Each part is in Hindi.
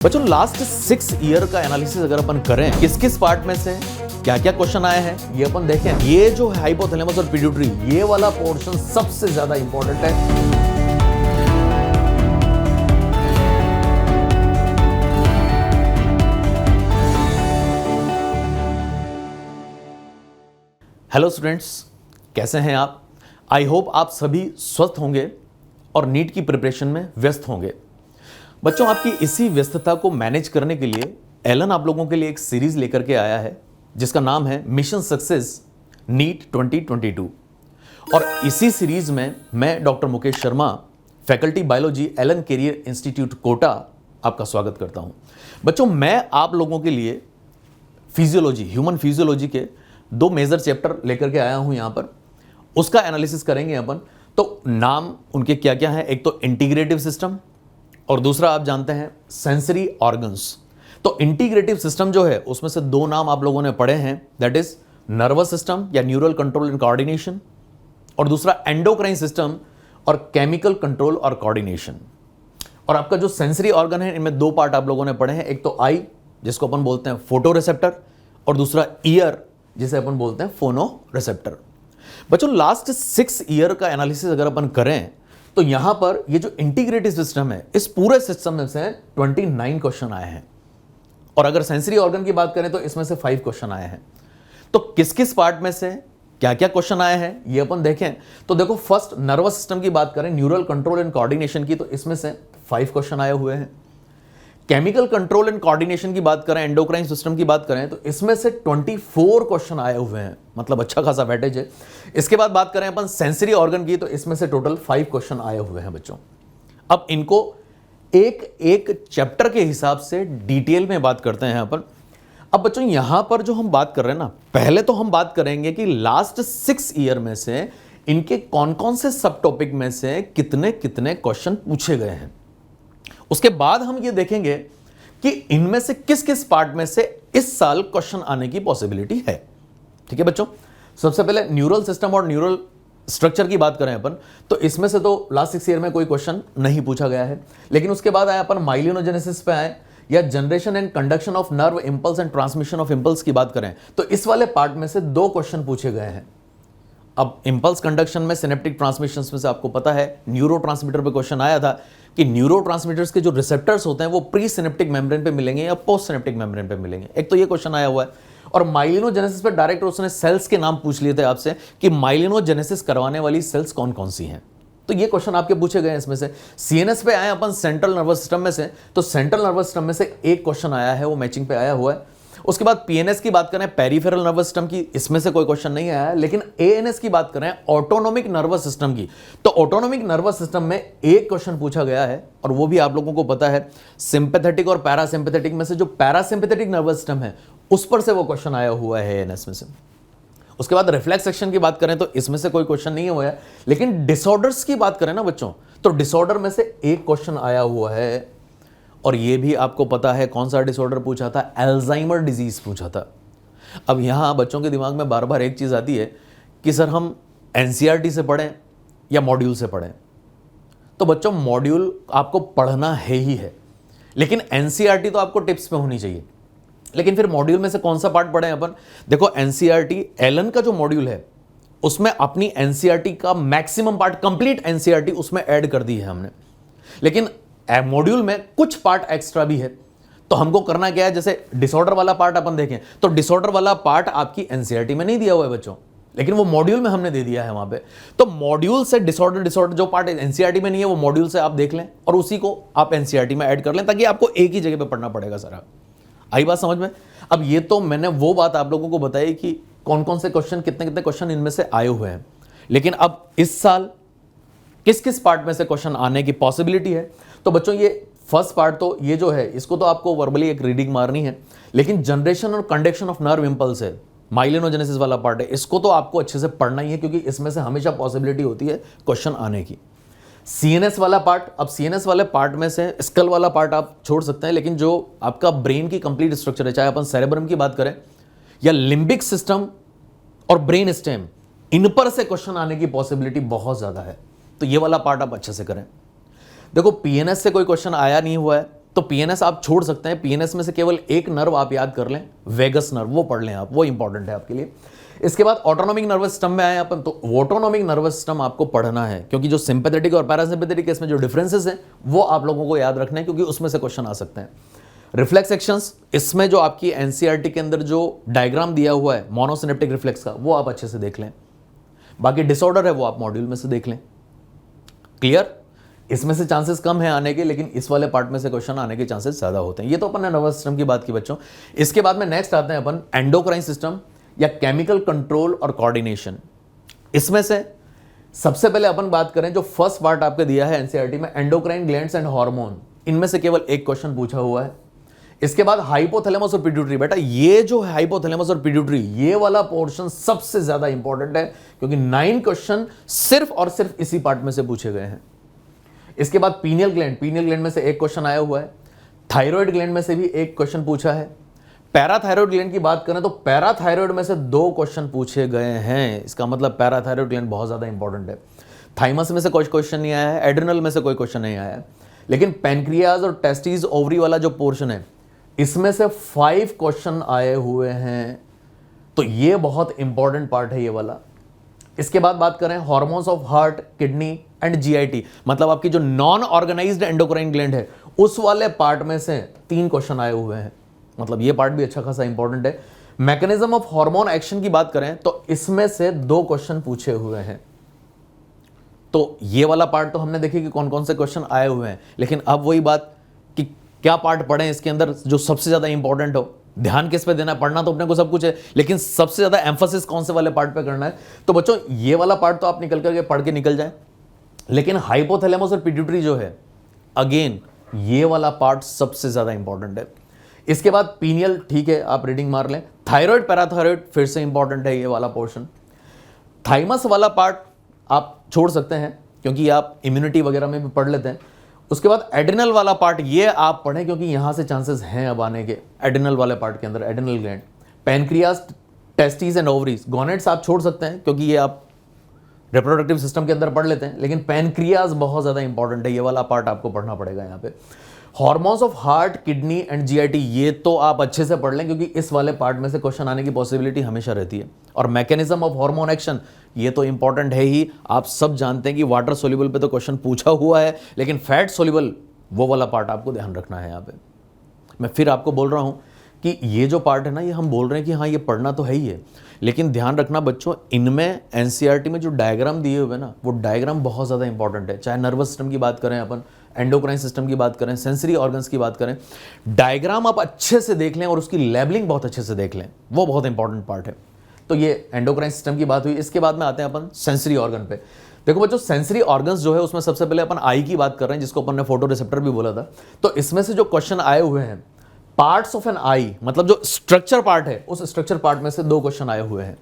बच्चों लास्ट 6 ईयर का एनालिसिस अगर अपन करें किस किस पार्ट में से क्या क्या क्वेश्चन आए हैं ये अपन देखें। ये जो है हाइपोथैलेमस और पिट्यूटरी, ये वाला पोर्शन सबसे ज्यादा इंपॉर्टेंट है। हेलो स्टूडेंट्स, कैसे हैं आप? आई होप आप सभी स्वस्थ होंगे और नीट की प्रिपरेशन में व्यस्त होंगे। बच्चों, आपकी इसी व्यस्तता को मैनेज करने के लिए एलन आप लोगों के लिए एक सीरीज लेकर के आया है जिसका नाम है मिशन सक्सेस नीट 2022। और इसी सीरीज में मैं doctor Mukesh Sharma, faculty biology, Allen career institute Kota, आपका स्वागत करता हूं। बच्चों, मैं आप लोगों के लिए फिजियोलॉजी, ह्यूमन फिजियोलॉजी के 2 मेजर चैप्टर लेकर के आया हूं। यहां पर उसका एनालिसिस करेंगे अपन। तो नाम उनके क्या क्या है, एक तो इंटीग्रेटिव सिस्टम और दूसरा आप जानते हैं सेंसरी ऑर्गन्स। तो इंटीग्रेटिव सिस्टम जो है उसमें से 2 नाम आप लोगों ने पढ़े हैं, दैट इज नर्वस सिस्टम या न्यूरल कंट्रोल एंड कोऑर्डिनेशन, और दूसरा एंडोक्राइन सिस्टम और केमिकल कंट्रोल और कोऑर्डिनेशन। और आपका जो सेंसरी ऑर्गन है, इनमें 2 पार्ट आप लोगों ने पढ़े हैं, एक तो आई जिसको अपन बोलते हैं फोटो रिसेप्टर, और दूसरा ईयर जिसे अपन बोलते हैं फोनो रिसेप्टर। बच्चों, लास्ट 6 ईयर का एनालिसिस अगर अपन करें तो यहां पर ये जो इंटीग्रेटिव सिस्टम है, इस पूरे सिस्टम में से 29 क्वेश्चन आए हैं। और अगर सेंसरी ऑर्गन की बात करें तो इसमें से 5 क्वेश्चन आए हैं। तो किस किस पार्ट में से क्या क्या क्वेश्चन आए हैं ये अपन देखें। तो देखो, फर्स्ट नर्वस सिस्टम की बात करें, न्यूरल कंट्रोल एंड कोऑर्डिनेशन की, तो इसमें से 5 क्वेश्चन आए हुए हैं। केमिकल कंट्रोल एंड कोऑर्डिनेशन की बात करें, एंडोक्राइन सिस्टम की बात करें, तो इसमें से 24 क्वेश्चन आए हुए हैं, मतलब अच्छा खासा वेटेज है। इसके बाद बात करें अपन सेंसरी ऑर्गन की, तो इसमें से टोटल 5 क्वेश्चन आए हुए हैं बच्चों। अब इनको एक एक चैप्टर के हिसाब से डिटेल में बात करते हैं अपन। अब बच्चों, यहां पर जो हम बात कर रहे हैं ना, पहले तो हम बात करेंगे कि लास्ट 6 ईयर में से इनके कौन कौन से सब टॉपिक में से कितने कितने क्वेश्चन पूछे गए हैं। उसके बाद हम ये देखेंगे कि इनमें से किस किस पार्ट में से इस साल क्वेश्चन आने की पॉसिबिलिटी है। ठीक है बच्चों, सबसे पहले न्यूरल सिस्टम और न्यूरल स्ट्रक्चर की बात करें अपन, तो इसमें से तो लास्ट 6 ईयर में कोई क्वेश्चन नहीं पूछा गया है। लेकिन उसके बाद आए अपन माइलिनोजेनेसिस पे आए, या generation and conduction of nerve impulse and transmission of impulse की बात करें, तो इस वाले पार्ट में से 2 क्वेश्चन पूछे गए हैं। अब इंपल्स कंडक्शन में, सिनेप्टिक ट्रांसमिशन में से आपको पता है न्यूरोट्रांसमीटर पे क्वेश्चन आया था कि न्यूरोट्रांसमीटर्स के जो रिसेप्टर्स होते हैं वो प्री सिनेप्टिक मेम्ब्रेन पे मिलेंगे या पोस्ट सिनेप्टिक मेम्ब्रेन पे मिलेंगे। एक तो ये क्वेश्चन आया हुआ है। और माइलिनोजेनेसिस पे डायरेक्ट उसने सेल्स के नाम पूछ लिए थे आपसे कि माइलिनोजेनेसिस करवाने वाली सेल्स कौन कौन सी हैं। तो ये क्वेश्चन आपके पूछे गए इसमें से। सीएनएस पे आए अपन सेंट्रल नर्वस सिस्टम में से, तो सेंट्रल नर्वस सिस्टम में से एक क्वेश्चन आया है, वो मैचिंग पे आया हुआ है। उसके बाद पीएनएस की बात करें, पेरिफेरल नर्वस सिस्टम की, इसमें से कोई क्वेश्चन नहीं आया है। लेकिन एएनएस की बात करें, ऑटोनोमिक नर्वस सिस्टम की, तो ऑटोनोमिक नर्वस सिस्टम में एक क्वेश्चन पूछा गया है, और वो भी आप लोगों को पता है सिंपैथेटिक और पैरासिम्पैथेटिक में से जो पैरासिम्पैथेटिक नर्वस सिस्टम है उस पर से वो क्वेश्चन आया हुआ है एएनएस में से। उसके बाद रिफ्लेक्स सेक्शन की बात करें तो इसमें से कोई क्वेश्चन नहीं हुआ है। लेकिन डिसऑर्डर्स की बात करें ना बच्चों, तो डिसऑर्डर में से एक क्वेश्चन आया हुआ है, और ये भी आपको पता है कौन सा डिसऑर्डर पूछा था, अल्जाइमर डिजीज पूछा था। अब यहां बच्चों के दिमाग में बार बार एक चीज आती है कि सर हम एनसीईआरटी से पढ़ें या मॉड्यूल से पढ़ें। तो बच्चों, मॉड्यूल आपको पढ़ना है ही है, लेकिन एनसीईआरटी तो आपको टिप्स पे होनी चाहिए। लेकिन फिर मॉड्यूल में से कौन सा पार्ट पढ़ें अपन? देखो, एनसीईआरटी एलन का जो मॉड्यूल है उसमें अपनी एनसीईआरटी का मैक्सिमम पार्ट, कंप्लीट एनसीईआरटी उसमें ऐड कर दी है हमने। लेकिन मॉड्यूल में कुछ पार्ट एक्स्ट्रा भी है, तो हमको करना क्या है, जैसे डिसऑर्डर वाला पार्ट अपन देखें तो डिसऑर्डर वाला पार्ट आपकी एनसीईआरटी में नहीं दिया हुआ है बच्चों, लेकिन वो मॉड्यूल में हमने दे दिया है वहां पे। तो मॉड्यूल से डिसऑर्डर जो पार्ट एनसीईआरटी में नहीं है वो मॉड्यूल से आप देख लें और उसी को आप एनसीईआरटी में ऐड कर लें, ताकि आपको एक ही जगह पे पढ़ना पड़ेगा सारा। आई बात समझ में? अब ये तो मैंने वो बात आप लोगों को बताई कि कौन कौन से क्वेश्चन, कितने कितने क्वेश्चन इनमें से आए हुए हैं। लेकिन अब इस साल किस किस पार्ट में से क्वेश्चन आने की पॉसिबिलिटी है, तो बच्चों ये फर्स्ट पार्ट तो ये जो है इसको तो आपको वर्बली एक रीडिंग मारनी है। लेकिन जनरेशन और कंडक्शन ऑफ नर्व इंपल्स है, माइलिनोजेनेसिस वाला पार्ट है, इसको तो आपको अच्छे से पढ़ना ही है, क्योंकि इसमें से हमेशा पॉसिबिलिटी होती है क्वेश्चन आने की। सीएनएस वाला पार्ट, अब सीएनएस वाले पार्ट में से स्कल वाला पार्ट आप छोड़ सकते हैं, लेकिन जो आपका ब्रेन की कंप्लीट स्ट्रक्चर है, चाहे अपन सेरेब्रम की बात करें या लिम्बिक सिस्टम और ब्रेन स्टेम, इन पर से क्वेश्चन आने की पॉसिबिलिटी बहुत ज्यादा है। तो ये वाला पार्ट आप अच्छे से करें। देखो, पीएनएस से कोई क्वेश्चन आया नहीं हुआ है, तो पीएनएस आप छोड़ सकते हैं, पीएनएस में से केवल एक नर्व आप याद कर लें, वेगस नर्व, वो पढ़ लें आप, वो इंपॉर्टेंट है आपके लिए। इसके बाद ऑटोनॉमिक नर्वस सिस्टम में आए अपन, तो ऑटोनॉमिक नर्वस सिस्टम आपको पढ़ना है, क्योंकि जो सिंपैथेटिक और पैरासिम्पैथेटिक इसमें जो डिफरेंसेस हैं वो आप लोगों को याद रखना है, क्योंकि उसमें से क्वेश्चन आ सकते हैं। रिफ्लेक्स एक्शंस, इसमें जो आपकी एनसीईआरटी के अंदर जो डायग्राम दिया हुआ है मोनोसिनेप्टिक रिफ्लेक्स का, वो आप अच्छे से देख लें। बाकी डिसऑर्डर है वो आप मॉड्यूल में से देख लें। क्लियर? इसमें से चांसेस कम है आने के, लेकिन इस वाले पार्ट में से क्वेश्चन आने के चांसेस ज्यादा होते हैं। ये तो अपन ने नर्वस सिस्टम की बात की बच्चों। इसके बाद में नेक्स्ट आते हैं अपन एंडोक्राइन सिस्टम या केमिकल कंट्रोल और कोऑर्डिनेशन। इसमें से सबसे पहले अपन बात करें, जो फर्स्ट पार्ट आपको दिया है एनसीईआरटी में, एंडोक्राइन ग्लैंड्स एंड हार्मोन, इनमें से केवल एक क्वेश्चन पूछा हुआ है। इसके बाद हाइपोथैलेमस और पिट्यूटरी। बेटा ये जो है हाइपोथैलेमस और पिट्यूटरी, ये वाला पोर्शन सबसे ज्यादा इंपॉर्टेंट है, क्योंकि 9 क्वेश्चन सिर्फ और सिर्फ इसी पार्ट में से पूछे गए हैं। इसके बाद पीनियल ग्लैंड, पीनियल ग्लैंड में से एक क्वेश्चन आया हुआ है। थायराइड ग्लैंड में से भी एक क्वेश्चन पूछा है। पैराथायराइड ग्लैंड की बात करें तो पैराथायराइड में से 2 क्वेश्चन पूछे गए हैं। इसका मतलब पैराथायराइड ग्लैंड बहुत ज्यादा इंपॉर्टेंट है। थाइमस में से कोई क्वेश्चन नहीं आया है, एड्रिनल में से कोई क्वेश्चन नहीं आया है, लेकिन पैनक्रियाज और टेस्टिस ओवरी वाला जो पोर्शन है, इसमें से 5 क्वेश्चन आए हुए हैं। तो ये बहुत इंपॉर्टेंट पार्ट है ये वाला। इसके बाद बात करें hormones of heart, kidney and GIT, मतलब आपकी जो नॉन ऑर्गेनाइज्ड एंडोक्राइन ग्लैंड है, उस वाले पार्ट में से 3 क्वेश्चन आए हुए हैं। मतलब ये पार्ट भी अच्छा खासा इंपॉर्टेंट है। मैकेनिज्म ऑफ हार्मोन एक्शन की बात करें तो इसमें से 2 क्वेश्चन पूछे हुए हैं। तो ये वाला पार्ट तो हमने देखी कि कौन कौन से क्वेश्चन आए हुए हैं, लेकिन अब वही बात कि क्या पार्ट पढ़ें इसके अंदर जो सबसे ज्यादा इंपॉर्टेंट हो, ध्यान किस पे देना है। पढ़ना तो अपने को सब कुछ है, लेकिन सबसे ज्यादा एम्फोसिस कौन से वाले पार्ट पे करना है। तो बच्चों ये वाला पार्ट तो आप निकल करके पढ़ के निकल जाए, लेकिन हाइपोथैलेमस और पिट्यूटरी जो है, अगेन ये वाला पार्ट सबसे ज्यादा इंपॉर्टेंट है। इसके बाद पीनियल, ठीक है आप रीडिंग मार लें। थायराइड, पैराथायराइड फिर से इंपॉर्टेंट है ये वाला पोर्शन। थाइमस वाला पार्ट आप छोड़ सकते हैं, क्योंकि आप इम्यूनिटी वगैरह में भी पढ़ लेते हैं। उसके बाद एड्रिनल वाला पार्ट ये आप पढ़ें, क्योंकि यहां से चांसेस हैं अब आने के। एड्रिनल वाले पार्ट के अंदर adrenal gland, pancreas, testis and ovaries. Gonads आप छोड़ सकते हैं, क्योंकि ये आप रिप्रोडक्टिव सिस्टम के अंदर पढ़ लेते हैं, लेकिन पैनक्रियाज बहुत ज्यादा इंपॉर्टेंट है, ये वाला पार्ट आपको पढ़ना पड़ेगा यहाँ पे। Hormones of heart, kidney and GIT, ये तो आप अच्छे से पढ़ लें, क्योंकि इस वाले पार्ट में से क्वेश्चन आने की पॉसिबिलिटी हमेशा रहती है। और मैकेनिज्म ऑफ हार्मोन एक्शन, ये तो इंपॉर्टेंट है ही। आप सब जानते हैं कि वाटर सोल्यूबल पे तो क्वेश्चन पूछा हुआ है, लेकिन फैट सोल्यूबल वो वाला पार्ट आपको ध्यान रखना है यहाँ पे। मैं फिर आपको बोल रहा हूं कि ये जो पार्ट है ना, ये हम बोल रहे हैं कि हाँ ये पढ़ना तो है ही है, लेकिन ध्यान रखना बच्चों, इनमें एनसीईआरटी में जो डायग्राम दिए हुए ना, वो डायग्राम बहुत ज़्यादा इंपॉर्टेंट है। चाहे नर्वस सिस्टम की बात करें अपन, एंडोक्राइन सिस्टम की बात करें, सेंसरी ऑर्गन्स की बात करें, डायग्राम आप अच्छे से देख लें और उसकी लेबलिंग बहुत अच्छे से देख लें, वो बहुत इंपॉर्टेंट पार्ट है। तो ये एंडोक्राइन सिस्टम की बात हुई। इसके बाद में आते हैं अपन सेंसरी ऑर्गन पे। देखो बच्चों, सेंसरी ऑर्गन्स जो है उसमें सबसे पहले अपन आई की बात कर रहे हैं, जिसको अपन ने फोटो रिसेप्टर भी बोला था। तो इसमें से जो क्वेश्चन आए हुए हैं, पार्ट्स ऑफ एन आई, मतलब जो स्ट्रक्चर पार्ट है, उस स्ट्रक्चर पार्ट में से 2 क्वेश्चन आए हुए हैं।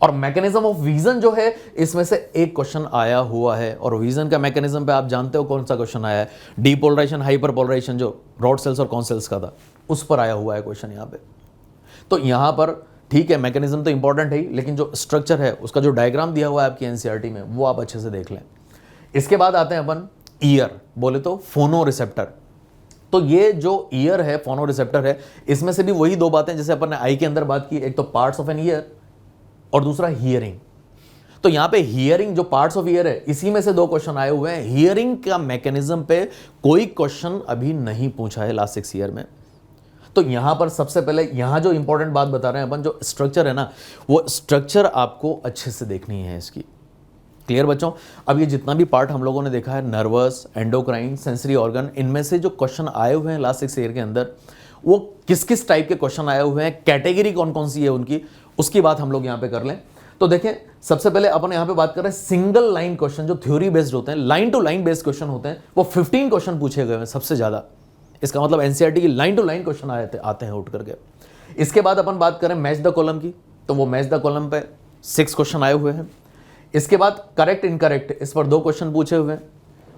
और मैकेनिज्म ऑफ विजन जो है, इसमें से एक क्वेश्चन आया हुआ है। और विजन का मैकेनिज्म पे आप जानते हो कौन सा क्वेश्चन आया है, डीपोलराइजेशन, हाइपरपोलराइजेशन, जो रॉड सेल्स और कॉन सेल्स का था, उस पर आया हुआ है क्वेश्चन यहाँ पे। तो यहाँ पर ठीक है, मैकेनिज्म तो इंपॉर्टेंट है ही, लेकिन जो स्ट्रक्चर है उसका जो डायग्राम दिया हुआ है आपकी एनसीईआरटी में, वो आप अच्छे से देख लें। इसके बाद आते हैं अपन ईयर, बोले तो फोनो रिसेप्टर। तो ये जो ईयर है, फोनो रिसेप्टर है, इसमें से भी वही 2 बातें जैसे अपन ने आई के अंदर बात की, एक तो पार्ट्स ऑफ एन ईयर और दूसरा हियरिंग। तो यहां पे हियरिंग, जो पार्ट्स ऑफ ईयर है, इसी में से 2 क्वेश्चन आए हुए हैं। हियरिंग का मैकेनिज्म पे कोई क्वेश्चन अभी नहीं पूछा है लास्ट 6 ईयर में। तो यहां पर सबसे पहले यहां जो इंपॉर्टेंट बात बता रहे हैं अपन, जो स्ट्रक्चर है ना, वो स्ट्रक्चर आपको अच्छे से देखनी है इसकी। क्लियर बच्चों? अब ये जितना भी पार्ट हम लोगों ने देखा है, नर्वस, एंडोक्राइन, सेंसरी ऑर्गन, इनमें से जो क्वेश्चन आए हुए हैं लास्ट 6 ईयर के अंदर, वो किस किस टाइप के क्वेश्चन आए हुए हैं, कैटेगरी कौन कौन सी है उनकी, उसकी बात हम लोग यहां पे कर लें। तो देखें, सबसे पहले अपन यहां पे बात कर रहे हैं सिंगल लाइन क्वेश्चन, जो थ्योरी बेस्ड होते हैं, line to line based question होते हैं, वो 15 क्वेश्चन पूछे गए हैं सबसे ज्यादा। इसका मतलब एनसीईआरटी की लाइन टू लाइन क्वेश्चन आते हैं उठ करके। इसके बाद अपन बात करें मैच द कॉलम की, तो वो मैच द कॉलम पे 6 क्वेश्चन आए हुए हैं। इसके बाद करेक्ट इनकरेक्ट, इस पर 2 क्वेश्चन पूछे हुए हैं।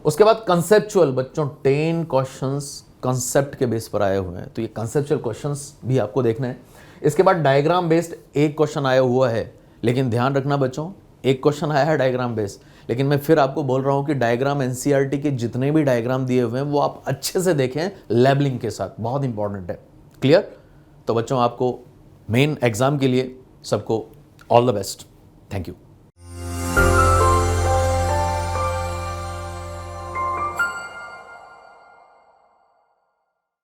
उसके बाद कंसेप्चुअल, बच्चों 10 क्वेश्चंस कंसेप्ट के बेस पर आए हुए हैं, तो ये कंसेप्चुअल क्वेश्चंस भी आपको देखना है। इसके बाद डायग्राम बेस्ड 1 क्वेश्चन आया हुआ है, लेकिन ध्यान रखना बच्चों, 1 क्वेश्चन आया है डायग्राम बेस्ड, लेकिन मैं फिर आपको बोल रहा हूं कि डायग्राम एनसीईआरटी के जितने भी डायग्राम दिए हुए हैं वो आप अच्छे से देखें लेबलिंग के साथ, बहुत इंपॉर्टेंट है। क्लियर? तो बच्चों आपको मेन एग्जाम के लिए सबको all the best. Thank you.